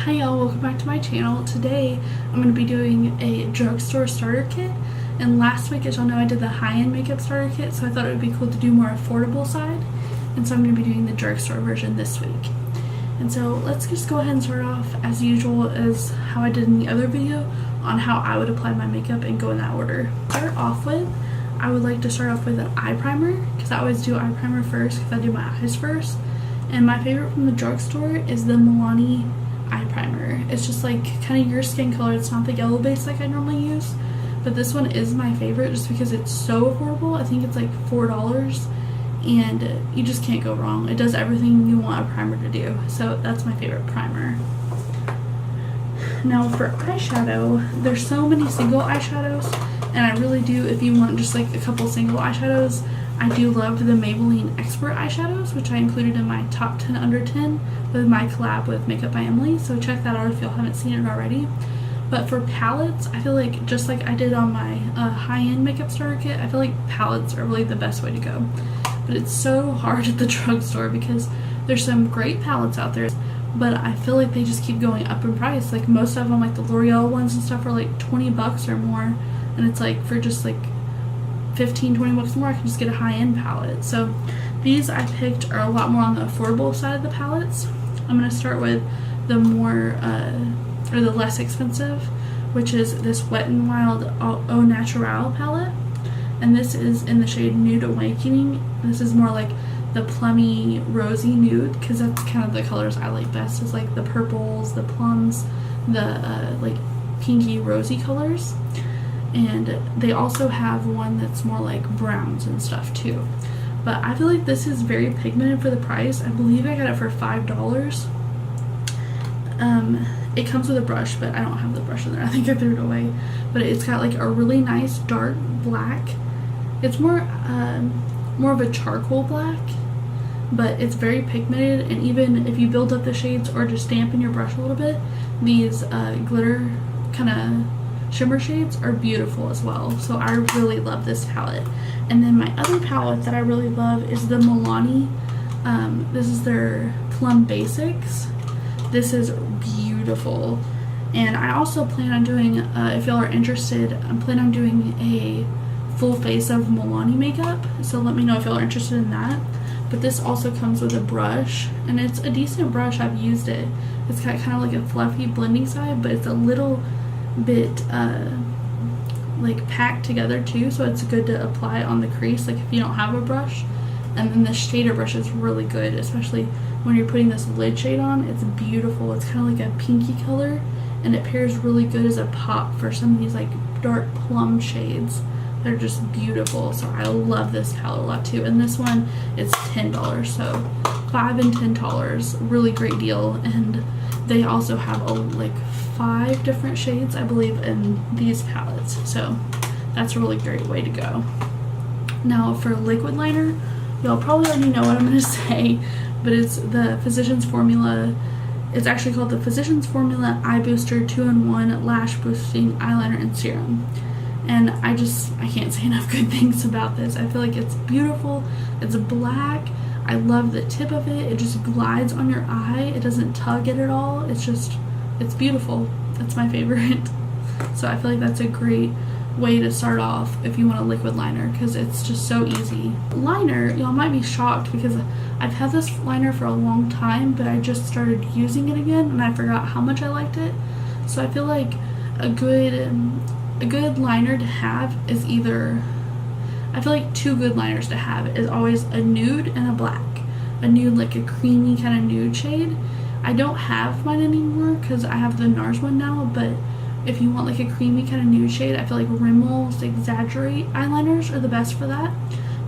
Hi y'all, welcome back to my channel. Today I'm going to be doing a drugstore starter kit, and last week, as y'all know, I did the high-end makeup starter kit, so I thought it would be cool to do more affordable side, and so I'm going to be doing the drugstore version this week. And so let's just go ahead and start off as usual as how I did in the other video on how I would apply my makeup and go in that order. Start off with, I would like to start off with an eye primer, because I always do eye primer first because I do my eyes first. And my favorite from the drugstore is the Milani eye primer. It's just like kind of your skin color. It's not the yellow base like I normally use, but this one is my favorite just because it's so affordable. I think it's like $4 and you just can't go wrong. It does everything you want a primer to do, so that's my favorite primer. Now for eyeshadow, there's so many single eyeshadows, and I really do, if you want just like a couple single eyeshadows, I do love the Maybelline Expert eyeshadows, which I included in my top 10 under 10 with my collab with Makeup by Emily, so check that out if y'all haven't seen it already. But for palettes, I feel like just like I did on my high-end makeup starter kit, I feel like palettes are really the best way to go. But it's so hard at the drugstore because there's some great palettes out there, but I feel like they just keep going up in price. Like most of them, like the L'Oreal ones and stuff, are like 20 bucks or more, and it's like for just like 15-20 bucks more I can just get a high-end palette. So these I picked are a lot more on the affordable side of the palettes. I'm going to start with the more or the less expensive, which is this Wet n Wild Au Naturel palette, and this is in the shade Nude Awakening. This is more like the plummy rosy nude because that's kind of the colors I like best, is like the purples, the plums, the like pinky rosy colors. And they also have one that's more like browns and stuff too. But I feel like this is very pigmented for the price. I believe I got it for $5. It comes with a brush, but I don't have the brush in there. I think I threw it away. But it's got like a really nice dark black. It's more of a charcoal black, but it's very pigmented. And even if you build up the shades or just dampen your brush a little bit, these glitter kind of shimmer shades are beautiful as well. So I really love this palette. And then my other palette that I really love is the Milani. This is their Plum Basics. This is beautiful. And I also plan on doing, if y'all are interested, I'm planning on doing a full face of Milani makeup. So let me know if y'all are interested in that. But this also comes with a brush, and it's a decent brush. I've used it. It's got kind of like a fluffy blending side, but it's a little bit like packed together too, so it's good to apply on the crease like if you don't have a brush. And then the shader brush is really good, especially when you're putting this lid shade on. It's beautiful. It's kind of like a pinky color, and it pairs really good as a pop for some of these like dark plum shades. They're just beautiful, so I love this palette a lot too. And this one is $10, so $5 and $10, really great deal. And they also have like 5 different shades, I believe, in these palettes, so that's a really great way to go. Now for liquid liner, y'all probably already know what I'm going to say, but it's the Physicians Formula. It's actually called the Physicians Formula Eye Booster 2-in-1 Lash Boosting Eyeliner and Serum. And I can't say enough good things about this. I feel like it's beautiful. It's black. I love the tip of it. It just glides on your eye. It doesn't tug it at all. It's beautiful. That's my favorite. So I feel like that's a great way to start off if you want a liquid liner, because it's just so easy. Liner, y'all might be shocked because I've had this liner for a long time, but I just started using it again and I forgot how much I liked it. So I feel like a good liner to have is either, I feel like 2 good liners to have is always a nude and a black. A nude, like a creamy kind of nude shade. I don't have mine anymore because I have the NARS one now, but if you want like a creamy kind of nude shade, I feel like Rimmel's Exaggerate eyeliners are the best for that.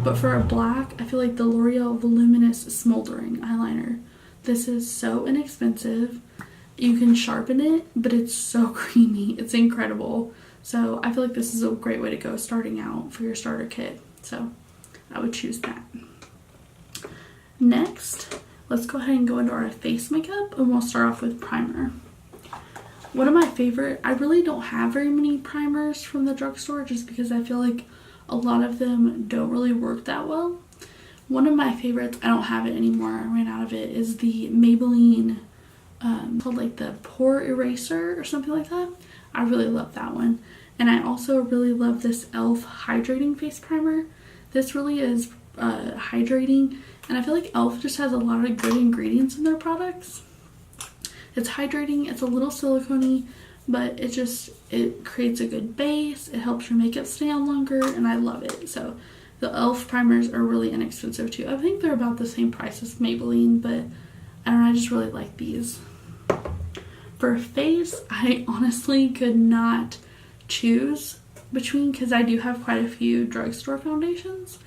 But for a black, I feel like the L'Oreal Voluminous Smoldering eyeliner. This is so inexpensive. You can sharpen it, but it's so creamy. It's incredible. So I feel like this is a great way to go starting out for your starter kit. So I would choose that. Next, let's go ahead and go into our face makeup, and we'll start off with primer. One of my favorite, I really don't have very many primers from the drugstore just because I feel like a lot of them don't really work that well. One of my favorites, I don't have it anymore, I ran out of it, is the Maybelline called like the Pore Eraser or something like that. I really love that one. And I also really love this e.l.f. Hydrating Face Primer. This really is hydrating, and I feel like e.l.f. just has a lot of good ingredients in their products. It's hydrating, it's a little silicone-y, but it creates a good base, it helps your makeup stay on longer, and I love it. So the e.l.f. primers are really inexpensive too. I think they're about the same price as Maybelline, but I don't know, I just really like these. For face, I honestly could not choose between, because I do have quite a few drugstore foundations,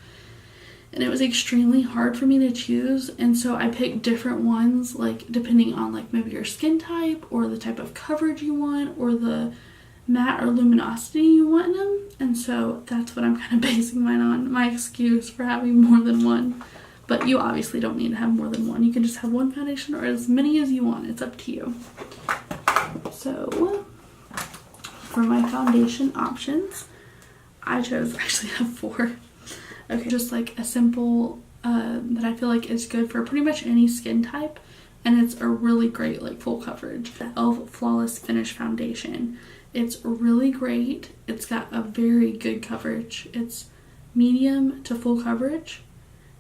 and it was extremely hard for me to choose, and so I picked different ones, like depending on like maybe your skin type or the type of coverage you want or the matte or luminosity you want in them. And so that's what I'm kind of basing mine on, my excuse for having more than one. But you obviously don't need to have more than one. You can just have one foundation or as many as you want. It's up to you. So for my foundation options, I actually have 4. Okay, just like a simple that I feel like is good for pretty much any skin type, and it's a really great like full coverage. The e.l.f. Flawless Finish Foundation. It's really great. It's got a very good coverage. It's medium to full coverage,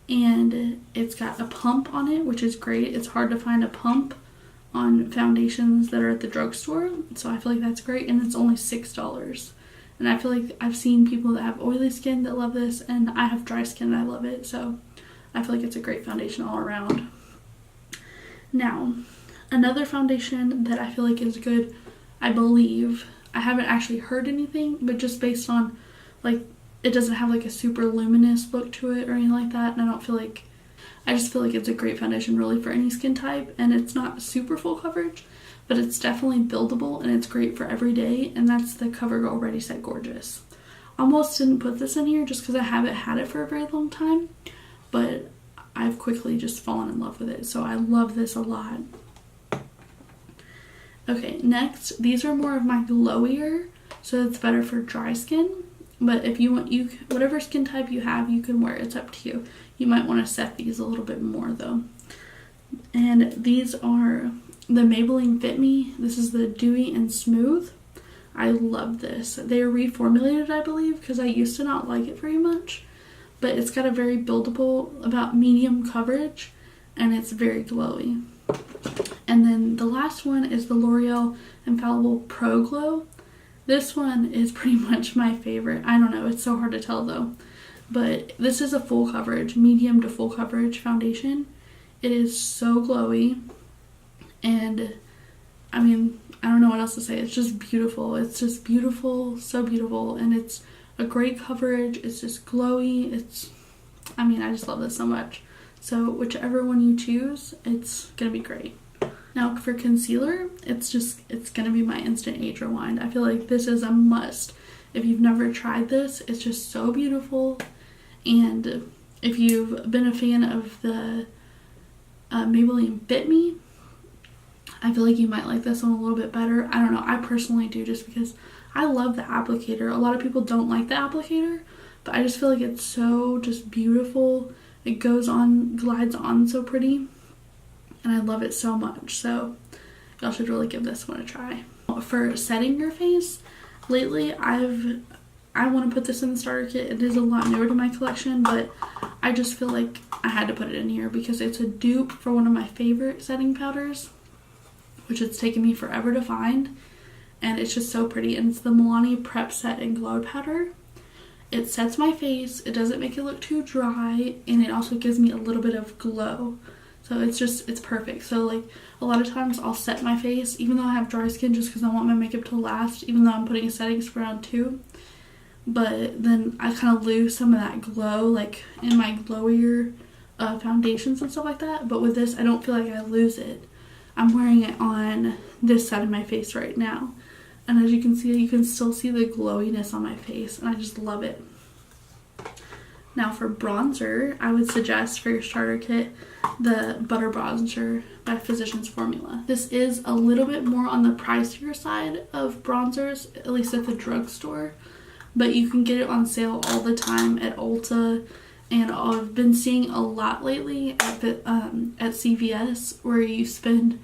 and it's got a pump on it, which is great. It's hard to find a pump on foundations that are at the drugstore, so I feel like that's great, and it's only $6. And I feel like I've seen people that have oily skin that love this, and I have dry skin and I love it, so I feel like it's a great foundation all around. Now, another foundation that I feel like is good, I believe, I haven't actually heard anything, but just based on, like, it doesn't have like a super luminous look to it or anything like that, and I just feel like it's a great foundation really for any skin type, and it's not super full coverage, but it's definitely buildable and it's great for every day, and that's the CoverGirl Ready Set Gorgeous. Almost didn't put this in here just because I haven't had it for a very long time, but I've quickly just fallen in love with it, so I love this a lot. Okay, next, these are more of my glowier, so it's better for dry skin, but if you want, whatever skin type you have, you can wear it. It's up to you. You might want to set these a little bit more though. And these are the Maybelline Fit Me. This is the Dewy and Smooth. I love this. They are reformulated, I believe, because I used to not like it very much, but it's got a very buildable, about medium coverage, and it's very glowy. And then the last one is the L'Oreal Infallible Pro Glow. This one is pretty much my favorite. I don't know, it's so hard to tell though, but this is a full coverage, medium to full coverage foundation. It is so glowy, and I mean, I don't know what else to say. It's just beautiful. It's just beautiful, so beautiful, and it's a great coverage. It's just glowy. I just love this so much. So whichever one you choose, it's gonna be great. Now for concealer, it's gonna be my Instant Age Rewind. I feel like this is a must. If you've never tried this, it's just so beautiful. And if you've been a fan of the Maybelline Fit Me, I feel like you might like this one a little bit better. I don't know, I personally do, just because I love the applicator. A lot of people don't like the applicator, but I just feel like it's so just beautiful. It goes on, glides on so pretty, and I love it so much. So y'all should really give this one a try. For setting your face, lately I want to put this in the starter kit. It is a lot newer to my collection, but I just feel like I had to put it in here because it's a dupe for one of my favorite setting powders, which it's taken me forever to find, and it's just so pretty. And it's the Milani Prep Set and Glow Powder. It sets my face, it doesn't make it look too dry, and it also gives me a little bit of glow. So it's perfect. So like a lot of times I'll set my face even though I have dry skin, just because I want my makeup to last, even though I'm putting a setting spray on too. But then I kind of lose some of that glow like in my glowier foundations and stuff like that. But with this, I don't feel like I lose it. I'm wearing it on this side of my face right now, and as you can see, you can still see the glowiness on my face, and I just love it. Now for bronzer, I would suggest for your starter kit the Butter Bronzer by Physicians Formula. This is a little bit more on the pricier side of bronzers, at least at the drugstore, but you can get it on sale all the time at Ulta, and I've been seeing a lot lately at CVS where you spend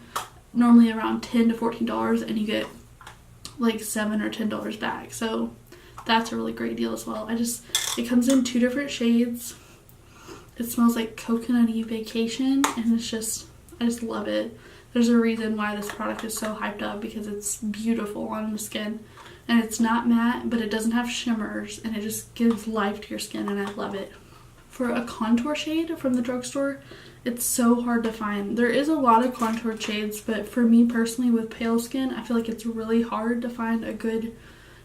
normally around $10 to $14, and you get like $7 or $10 back. So that's a really great deal as well. It comes in 2 different shades. It smells like coconutty vacation, and I just love it. There's a reason why this product is so hyped up, because it's beautiful on the skin. And it's not matte, but it doesn't have shimmers, and it just gives life to your skin, and I love it. For a contour shade from the drugstore, it's so hard to find. There is a lot of contour shades, but for me personally with pale skin, I feel like it's really hard to find a good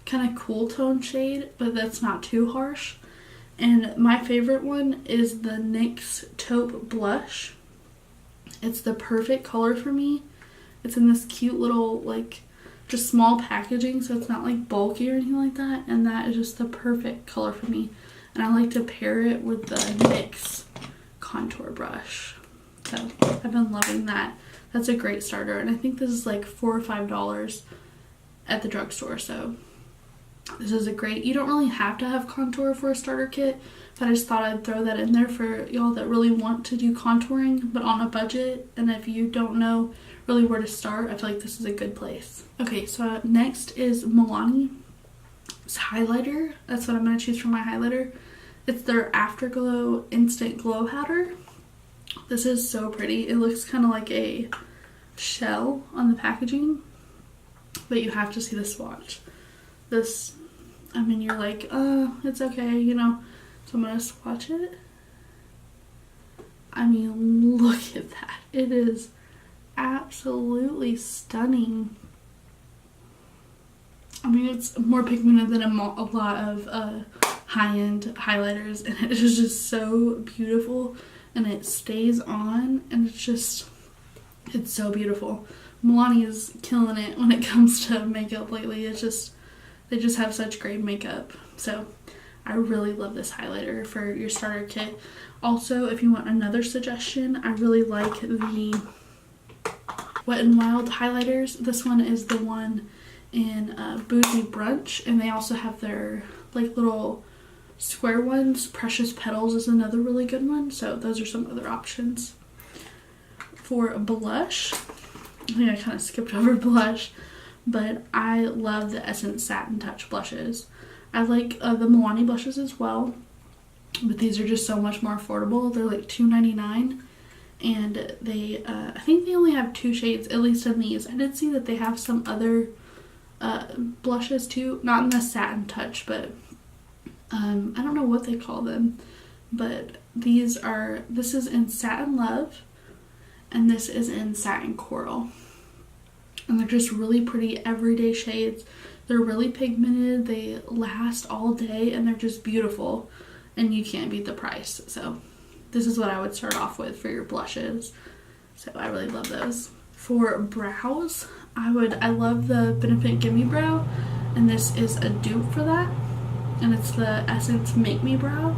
kind of cool tone shade, but that's not too harsh. And my favorite one is the NYX Taupe Blush. It's the perfect color for me. It's in this cute little, like, just small packaging, so it's not like bulky or anything like that, and that is just the perfect color for me. And I like to pair it with the NYX contour brush. So I've been loving that. That's a great starter, and I think this is like $4 or $5 at the drugstore, so this is a great, you don't really have to have contour for a starter kit, but I just thought I'd throw that in there for y'all that really want to do contouring but on a budget, and if you don't know really where to start, I feel like this is a good place. Okay, so next is Milani's highlighter. That's what I'm going to choose for my highlighter. It's their Afterglow Instant Glow Powder. This is so pretty. It looks kind of like a shell on the packaging, but you have to see the swatch. This, I mean, you're like, it's okay, you know, so I'm gonna swatch it. I mean, look at that. It is absolutely stunning. I mean, it's more pigmented than a lot of high-end highlighters, and it is just so beautiful, and it stays on, and it's so beautiful. Milani is killing it when it comes to makeup lately. They just have such great makeup. So I really love this highlighter for your starter kit. Also, if you want another suggestion, I really like the Wet n Wild highlighters. This one is the one in Bougie Brunch, and they also have their like little square ones. Precious Petals is another really good one, so those are some other options. For a blush, I think I kind of skipped over blush, but I love the Essence Satin Touch blushes. I like the Milani blushes as well, but these are just so much more affordable. They're like $2.99, and they I think they only have 2 shades, at least in these. I did see that they have some other blushes too, not in the Satin Touch, but I don't know what they call them, but this is in Satin Love, and this is in Satin Coral. And they're just really pretty everyday shades. They're really pigmented, they last all day, and they're just beautiful, and you can't beat the price. So this is what I would start off with for your blushes. So I really love those. For brows, I love the Benefit Gimme Brow, and this is a dupe for that, and it's the Essence Make Me Brow.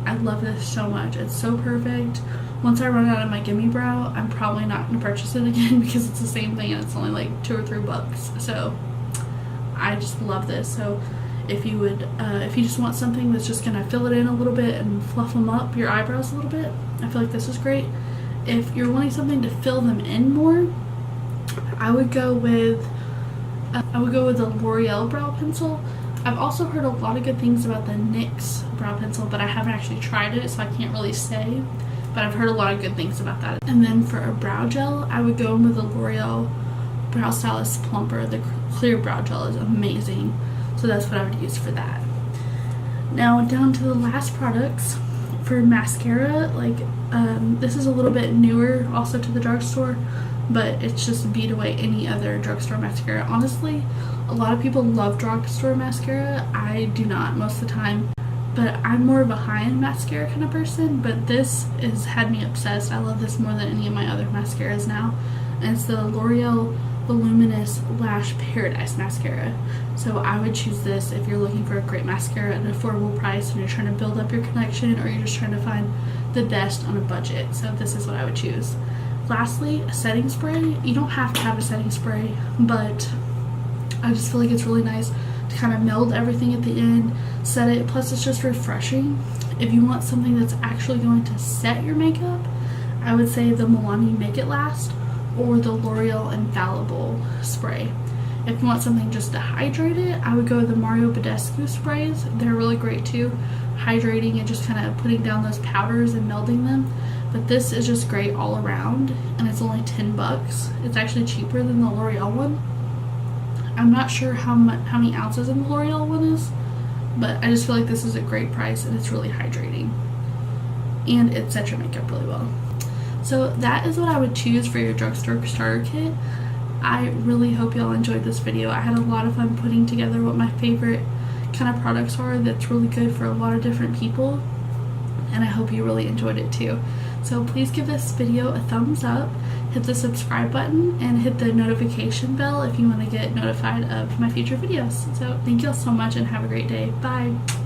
I love this so much. It's so perfect. Once I run out of my Gimme Brow, I'm probably not going to purchase it again because it's the same thing and it's only like $2 or $3. So I just love this. So if you just want something that's just going to fill it in a little bit and fluff them up, your eyebrows a little bit, I feel like this is great. If you're wanting something to fill them in more, I would go with the L'Oreal brow pencil. I've also heard a lot of good things about the NYX brow pencil, but I haven't actually tried it, so I can't really say. But I've heard a lot of good things about that. And then for a brow gel, I would go in with the L'Oreal Brow Stylist Plumper. The clear brow gel is amazing, so that's what I would use for that. Now down to the last products. For mascara, this is a little bit newer also to the drugstore, but it's just beat away any other drugstore mascara. Honestly, a lot of people love drugstore mascara. I do not most of the time, but I'm more of a high-end mascara kind of person, but this has had me obsessed. I love this more than any of my other mascaras now, and it's the L'Oreal Voluminous Lash Paradise Mascara. So I would choose this if you're looking for a great mascara at an affordable price and you're trying to build up your collection, or you're just trying to find the best on a budget. So this is what I would choose. Lastly, a setting spray. You don't have to have a setting spray, but I just feel like it's really nice to kind of meld everything at the end, set it, plus it's just refreshing. If you want something that's actually going to set your makeup, I would say the Milani Make It Last, or the L'Oreal Infallible spray. If you want something just to hydrate it, I would go with the Mario Badescu sprays. They're really great too, hydrating and just kind of putting down those powders and melding them. But this is just great all around, and it's only $10. It's actually cheaper than the L'Oreal one. I'm not sure how many ounces in the L'Oreal one is, but I just feel like this is a great price and it's really hydrating. And it sets your makeup really well. So that is what I would choose for your drugstore starter kit. I really hope y'all enjoyed this video. I had a lot of fun putting together what my favorite kind of products are that's really good for a lot of different people, and I hope you really enjoyed it too. So please give this video a thumbs up, hit the subscribe button, and hit the notification bell if you want to get notified of my future videos. So thank y'all so much and have a great day. Bye!